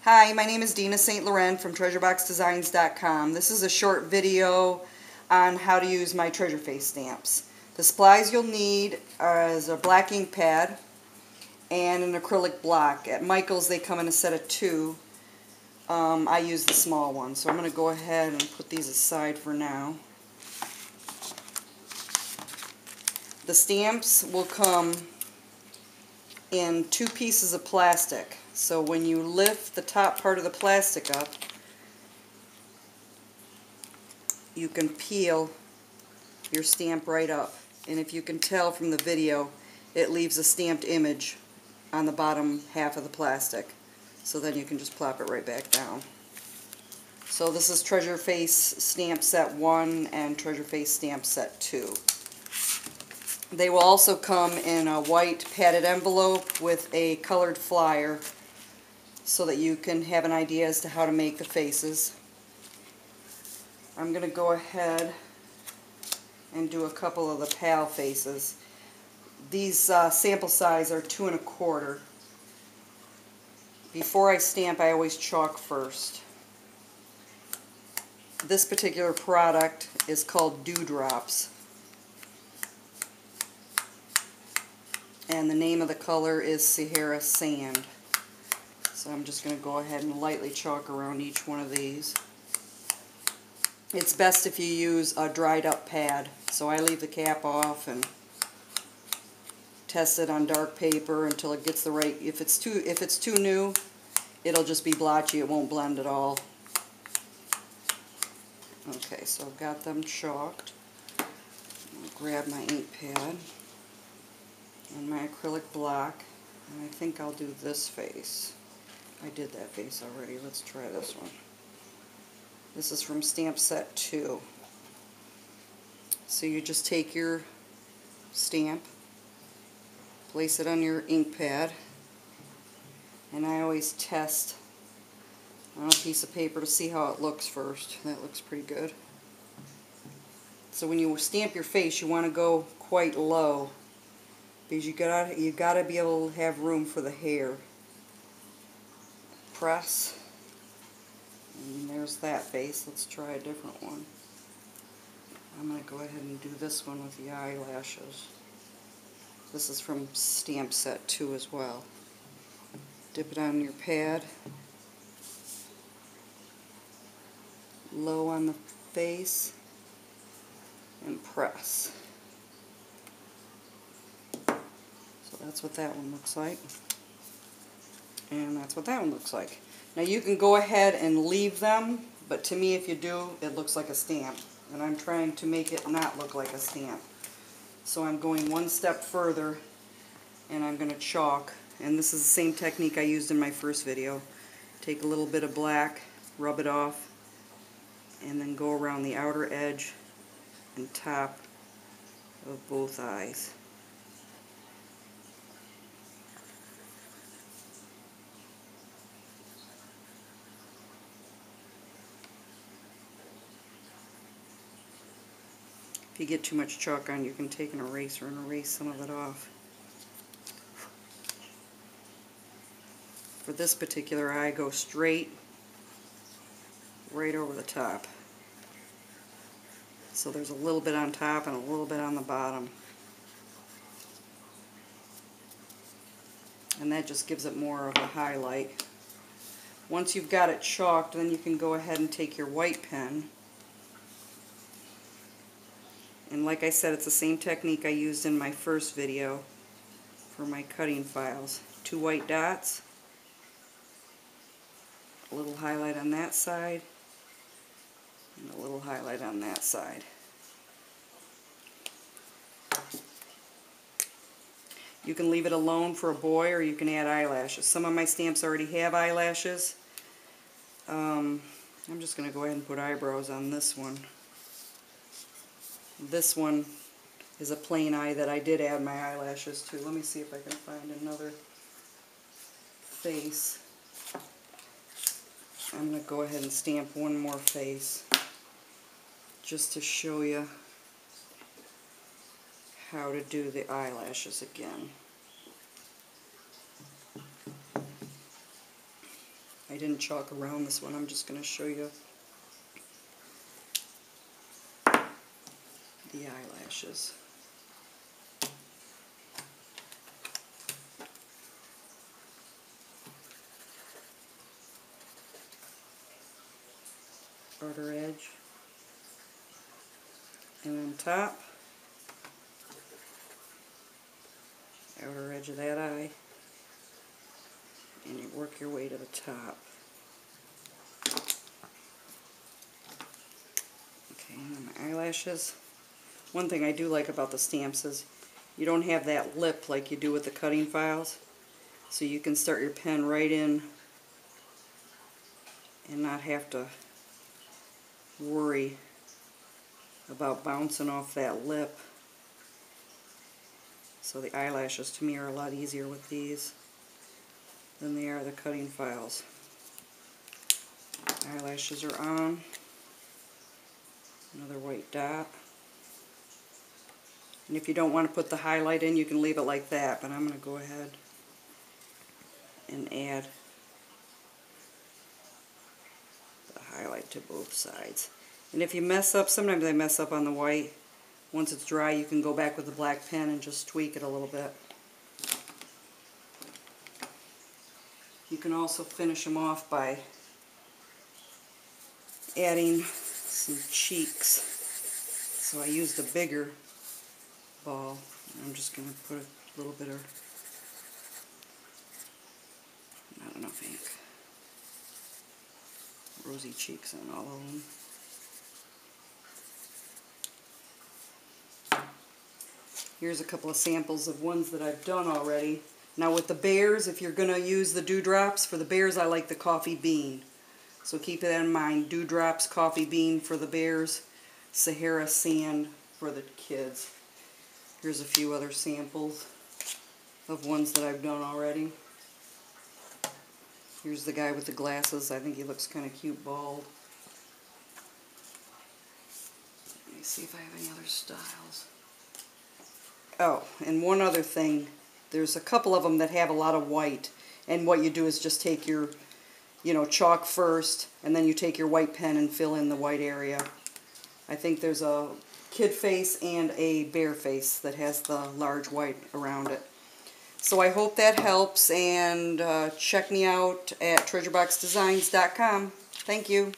Hi, my name is Dina St. Laurent from TreasureBoxDesigns.com. This is a short video on how to use my Treasure Face stamps. The supplies you'll need is a black ink pad and an acrylic block. At Michael's they come in a set of two. I use the small one, so I'm going to go ahead and put these aside for now. The stamps will come in two pieces of plastic. So when you lift the top part of the plastic up, you can peel your stamp right up. And if you can tell from the video, it leaves a stamped image on the bottom half of the plastic. So then you can just plop it right back down. So this is Treasure Face Stamp Set 1 and Treasure Face Stamp Set 2. They will also come in a white padded envelope with a colored flyer so that you can have an idea as to how to make the faces. I'm going to go ahead and do a couple of the pal faces. These sample size are 2 1/4. Before I stamp, I always chalk first. This particular product is called Dewdrops. And the name of the color is Sahara Sand. So I'm just going to go ahead and lightly chalk around each one of these. It's best if you use a dried up pad. So I leave the cap off and test it on dark paper until it gets the right. If it's too new, it'll just be blotchy. It won't blend at all. Okay, so I've got them chalked. I'm going to grab my ink pad and my acrylic block, and I think I'll do this face. I did that face already. Let's try this one. This is from Stamp Set 2. So you just take your stamp, place it on your ink pad, and I always test on a piece of paper to see how it looks first. That looks pretty good. So when you stamp your face, you want to go quite low, because you gotta be able to have room for the hair. Press, and there's that face. Let's try a different one. I'm going to go ahead and do this one with the eyelashes. This is from Stamp Set 2 as well. Dip it on your pad, low on the face, and press. So that's what that one looks like. And that's what that one looks like. Now you can go ahead and leave them, but to me if you do, it looks like a stamp. And I'm trying to make it not look like a stamp. So I'm going one step further, and I'm going to chalk. And this is the same technique I used in my first video. Take a little bit of black, rub it off, and then go around the outer edge and top of both eyes. If you get too much chalk on, you can take an eraser and erase some of it off. For this particular eye, go straight right over the top. So there's a little bit on top and a little bit on the bottom. And that just gives it more of a highlight. Once you've got it chalked, then you can go ahead and take your white pen. And like I said, it's the same technique I used in my first video for my cutting files. 2 white dots, a little highlight on that side, and a little highlight on that side. You can leave it alone for a boy, or you can add eyelashes. Some of my stamps already have eyelashes. I'm just going to go ahead and put eyebrows on this one. This one is a plain eye that I did add my eyelashes to. Let me see if I can find another face. I'm going to go ahead and stamp one more face just to show you how to do the eyelashes again. I didn't chalk around this one. I'm just going to show you the eyelashes. Outer edge. And on top, outer edge of that eye. And you work your way to the top. Okay, and my eyelashes. One thing I do like about the stamps is you don't have that lip like you do with the cutting files. So you can start your pen right in and not have to worry about bouncing off that lip. So the eyelashes to me are a lot easier with these than they are the cutting files. Eyelashes are on. Another white dot. And if you don't want to put the highlight in, you can leave it like that, but I'm going to go ahead and add the highlight to both sides. And if you mess up, sometimes I mess up on the white. Once it's dry, you can go back with the black pen and just tweak it a little bit. You can also finish them off by adding some cheeks. So I used a bigger ball. I'm just going to put a little bit of, not enough ink, rosy cheeks on all of them. Here's a couple of samples of ones that I've done already. Now with the bears, if you're going to use the dewdrops, for the bears I like the coffee bean. So keep that in mind. Dewdrops, coffee bean for the bears, Sahara sand for the kids. Here's a few other samples of ones that I've done already. Here's the guy with the glasses. I think he looks kind of cute bald. Let me see if I have any other styles. Oh, and one other thing. There's a couple of them that have a lot of white. And what you do is just take your, chalk first, and then you take your white pen and fill in the white area. I think there's a kid face and a bear face that has the large white around it. So I hope that helps, and check me out at treasureboxdesigns.com. Thank you.